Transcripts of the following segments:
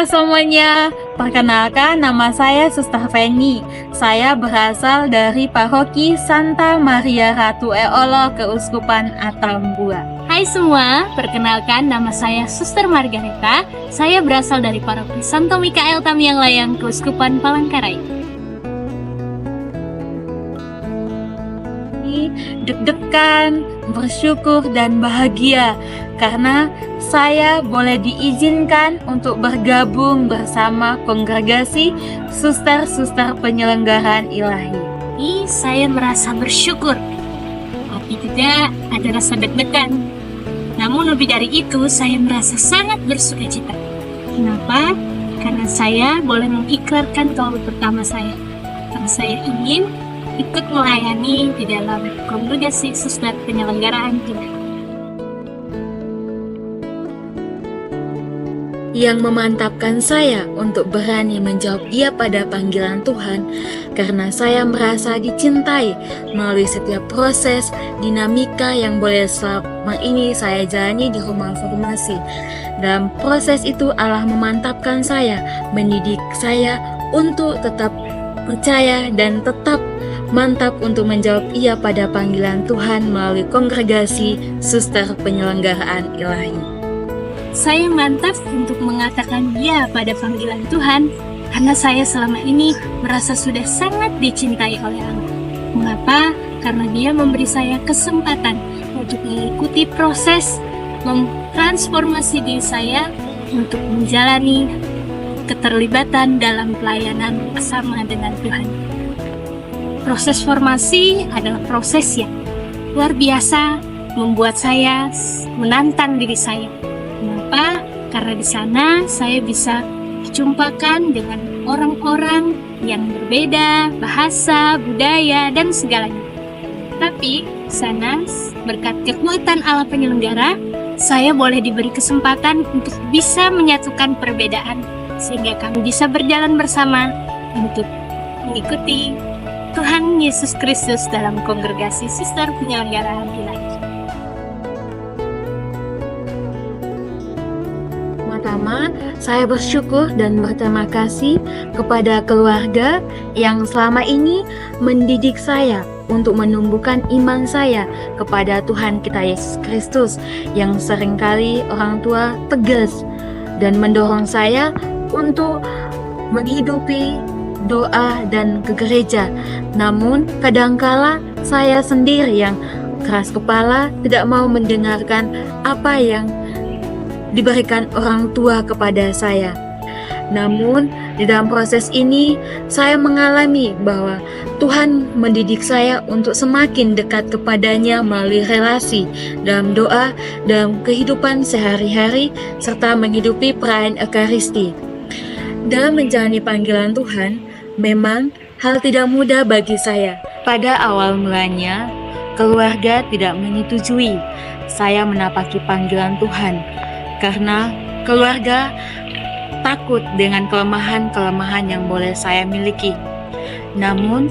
semuanya, perkenalkan nama saya Suster Feni. Saya berasal dari Paroki Santa Maria Ratu Eolo Keuskupan Atambua. Hai semua, perkenalkan nama saya Suster Margareta. Saya berasal dari Paroki Santo Mikael Tamiang Layang, Keuskupan Palangkaraya. Deg-degan, bersyukur dan bahagia karena saya boleh diizinkan untuk bergabung bersama kongregasi suster-suster penyelenggaraan ilahi. Saya merasa bersyukur, tapi tidak ada rasa deg-degan. Namun lebih dari itu, saya merasa sangat bersukacita. Kenapa? Karena saya boleh mengikrarkan tahun pertama saya. Karena saya ingin ikut melayani di dalam kongregasi suster penyelenggaraan ilahi. Yang memantapkan saya untuk berani menjawab iya pada panggilan Tuhan karena saya merasa dicintai melalui setiap proses dinamika yang boleh selama ini saya jalani di rumah formasi. Dalam proses itu Allah memantapkan saya, mendidik saya untuk tetap percaya dan tetap mantap untuk menjawab iya pada panggilan Tuhan melalui kongregasi suster penyelenggaraan ilahi. Saya mantap untuk mengatakan ya pada panggilan Tuhan karena saya selama ini merasa sudah sangat dicintai oleh Allah. Mengapa? Karena Dia memberi saya kesempatan untuk mengikuti proses transformasi diri saya untuk menjalani keterlibatan dalam pelayanan bersama dengan Tuhan. Proses formasi adalah proses yang luar biasa, membuat saya menantang diri saya. Kenapa? Karena di sana saya bisa dijumpakan dengan orang-orang yang berbeda, bahasa, budaya, dan segalanya. Tapi di sana berkat kekuatan Allah penyelenggara, saya boleh diberi kesempatan untuk bisa menyatukan perbedaan sehingga kami bisa berjalan bersama untuk mengikuti Tuhan Yesus Kristus dalam kongregasi suster penyelenggaraan ilahi. Pertama, saya bersyukur dan berterima kasih kepada keluarga yang selama ini mendidik saya untuk menumbuhkan iman saya kepada Tuhan kita Yesus Kristus yang seringkali orang tua tegas dan mendorong saya untuk menghidupi doa dan ke gereja. Namun kadangkala saya sendiri yang keras kepala tidak mau mendengarkan apa yang diberikan orang tua kepada saya. Namun di dalam proses ini saya mengalami bahwa Tuhan mendidik saya untuk semakin dekat kepadanya melalui relasi, dalam doa, dalam kehidupan sehari-hari, serta menghidupi perayaan Ekaristi. Dalam menjalani panggilan Tuhan, memang hal tidak mudah bagi saya. Pada awal mulanya, keluarga tidak menyetujui saya menapaki panggilan Tuhan karena keluarga takut dengan kelemahan-kelemahan yang boleh saya miliki. Namun,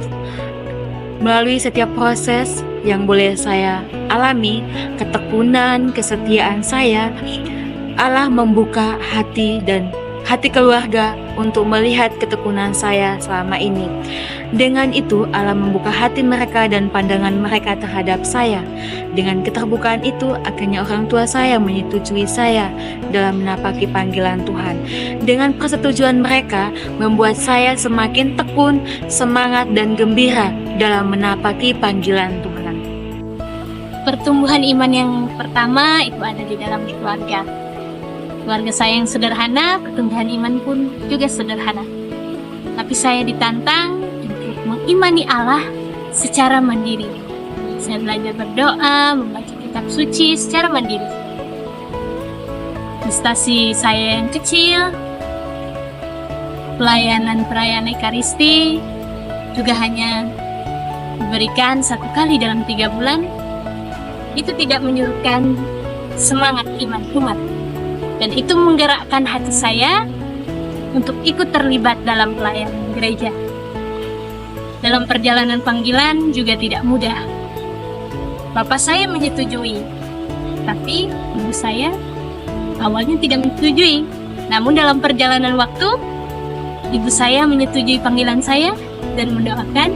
melalui setiap proses yang boleh saya alami, ketekunan, kesetiaan saya, Allah membuka hati keluarga untuk melihat ketekunan saya selama ini. Dengan itu, Allah membuka hati mereka dan pandangan mereka terhadap saya. Dengan keterbukaan itu, akhirnya orang tua saya menyetujui saya dalam menapaki panggilan Tuhan. Dengan persetujuan mereka, membuat saya semakin tekun, semangat, dan gembira dalam menapaki panggilan Tuhan. Pertumbuhan iman yang pertama itu ada di dalam keluarga. Keluarga saya yang sederhana, pertumbuhan iman pun juga sederhana. Tapi saya ditantang untuk mengimani Allah secara mandiri. Saya belajar berdoa, membaca kitab suci secara mandiri. Prestasi saya yang kecil, perayaan Ekaristi juga hanya diberikan 1 kali dalam 3 bulan. Itu tidak menyurutkan semangat iman umat. Dan itu menggerakkan hati saya untuk ikut terlibat dalam pelayanan gereja. Dalam perjalanan panggilan juga tidak mudah. Bapak saya menyetujui, tapi ibu saya awalnya tidak menyetujui. Namun dalam perjalanan waktu, ibu saya menyetujui panggilan saya dan mendoakan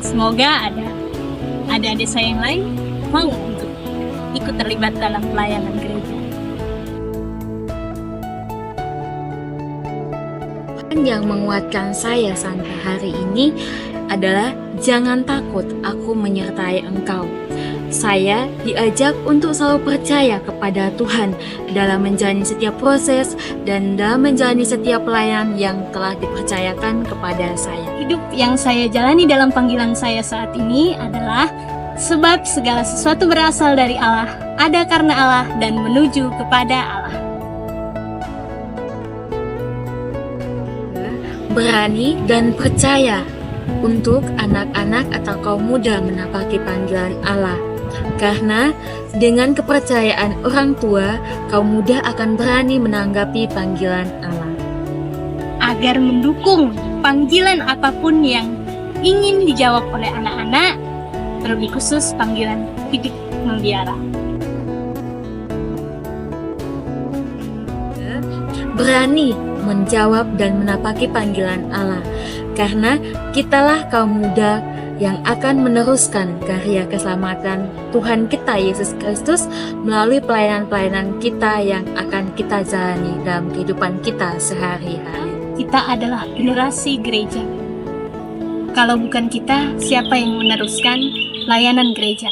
semoga ada adik-adik saya yang lain mau untuk ikut terlibat dalam pelayanan gereja. Yang menguatkan saya sampai hari ini adalah jangan takut, aku menyertai engkau. Saya diajak untuk selalu percaya kepada Tuhan dalam menjalani setiap proses dan dalam menjalani setiap pelayanan yang telah dipercayakan kepada saya. Hidup yang saya jalani dalam panggilan saya saat ini adalah sebab segala sesuatu berasal dari Allah, ada karena Allah, dan menuju kepada Allah. Berani dan percaya untuk anak-anak atau kaum muda menapaki panggilan Allah. Karena dengan kepercayaan orang tua, kaum muda akan berani menanggapi panggilan Allah. Agar mendukung panggilan apapun yang ingin dijawab oleh anak-anak, terlebih khusus panggilan hidup membiara. Berani menjawab dan menapaki panggilan Allah, karena kitalah kaum muda yang akan meneruskan karya keselamatan Tuhan kita Yesus Kristus melalui pelayanan-pelayanan kita yang akan kita jalani dalam kehidupan kita sehari-hari. Kita adalah generasi gereja. Kalau bukan kita, siapa yang meneruskan layanan gereja?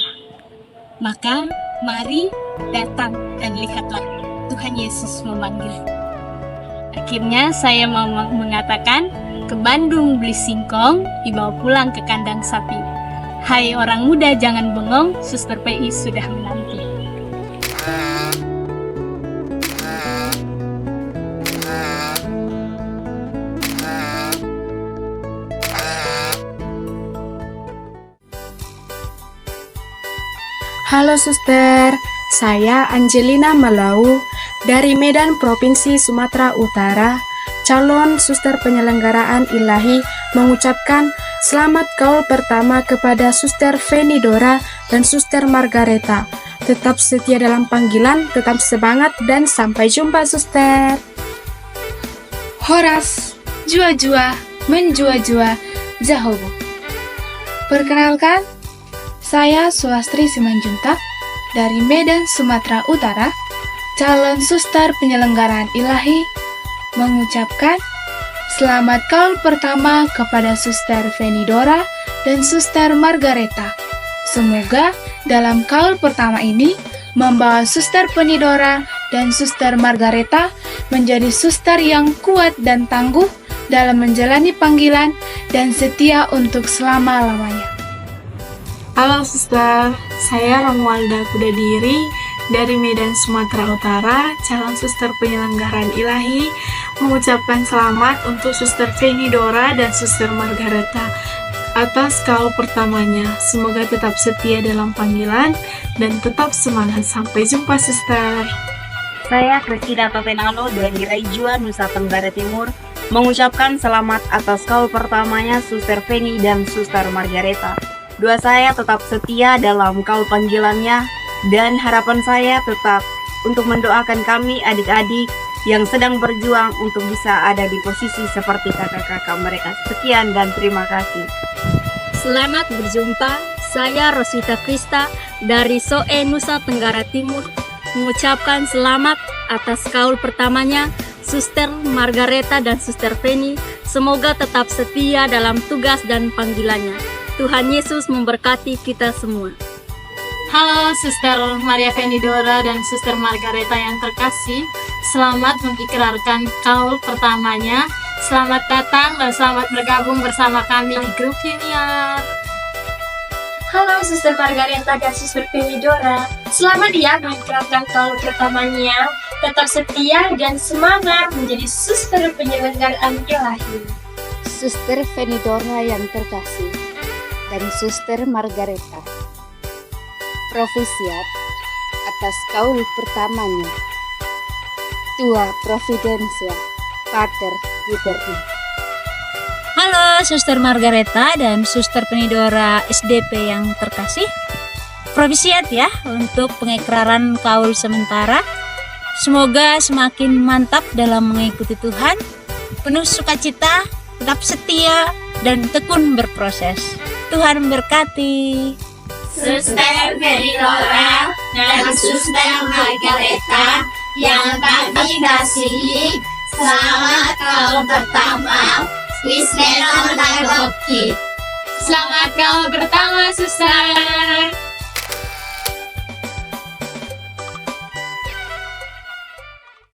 Maka mari datang dan lihatlah, Tuhan Yesus memanggil. Akhirnya saya mau mengatakan, ke Bandung beli singkong, dibawa pulang ke kandang sapi. Hai orang muda, jangan bengong, Suster PI sudah menanti. Halo suster, saya Angelina Malau dari Medan Provinsi Sumatera Utara, calon suster penyelenggaraan ilahi, mengucapkan selamat gaul pertama kepada Suster Feni Dora dan Suster Margareta. Tetap setia dalam panggilan, tetap semangat, dan sampai jumpa suster. Horas, jua-jua, menjua-jua, Jahobo. Perkenalkan, saya Suastri Simanjuntak dari Medan, Sumatera Utara, calon suster penyelenggaraan ilahi, mengucapkan selamat gaul pertama kepada Suster Feni Dora dan Suster Margareta. Semoga dalam gaul pertama ini membawa Suster Feni Dora dan Suster Margareta menjadi suster yang kuat dan tangguh dalam menjalani panggilan dan setia untuk selama-lamanya. Halo suster, saya Romualda Kudadiri dari Medan, Sumatera Utara, calon suster penyelenggaraan ilahi, mengucapkan selamat untuk Suster Feni Dora dan Suster Margareta atas gaul pertamanya. Semoga tetap setia dalam panggilan dan tetap semangat. Sampai jumpa suster. Saya Kristina Tatenalo dari Raijua, Nusa Tenggara Timur, mengucapkan selamat atas gaul pertamanya Suster Feni dan Suster Margareta. Dua saya tetap setia dalam gaul panggilannya, dan harapan saya tetap untuk mendoakan kami adik-adik yang sedang berjuang untuk bisa ada di posisi seperti kakak-kakak mereka. Sekian dan terima kasih. Selamat berjumpa, saya Rosita Krista dari Soe, Nusa Tenggara Timur, mengucapkan selamat atas gaul pertamanya Suster Margareta dan Suster Feni. Semoga tetap setia dalam tugas dan panggilannya. Tuhan Yesus memberkati kita semua. Halo Suster Maria Feni Dora dan Suster Margareta yang terkasih, selamat mengikrarkan gaul pertamanya. Selamat datang dan selamat bergabung bersama kami di grup Junior. Halo Suster Margareta dan Suster Feni Dora, selamat ya mengikrarkan gaul pertamanya. Tetap setia dan semangat menjadi suster penyelenggaraan ilahi. Suster Feni Dora yang terkasih dan Suster Margareta, Provisiat atas gaul pertamanya. Tua Providencia, Pater Liberty. Halo Suster Margareta dan Suster Feni Dora SDP yang terkasih. Provisiat ya untuk pengikraran gaul sementara. Semoga semakin mantap dalam mengikuti Tuhan, penuh sukacita, tetap setia, dan tekun berproses. Tuhan memberkati. Suster Fenidora dan Suster Margareta yang kami kasihi, selamat tahun pertama Wismena Nagokit. Selamat tahun pertama, Suster.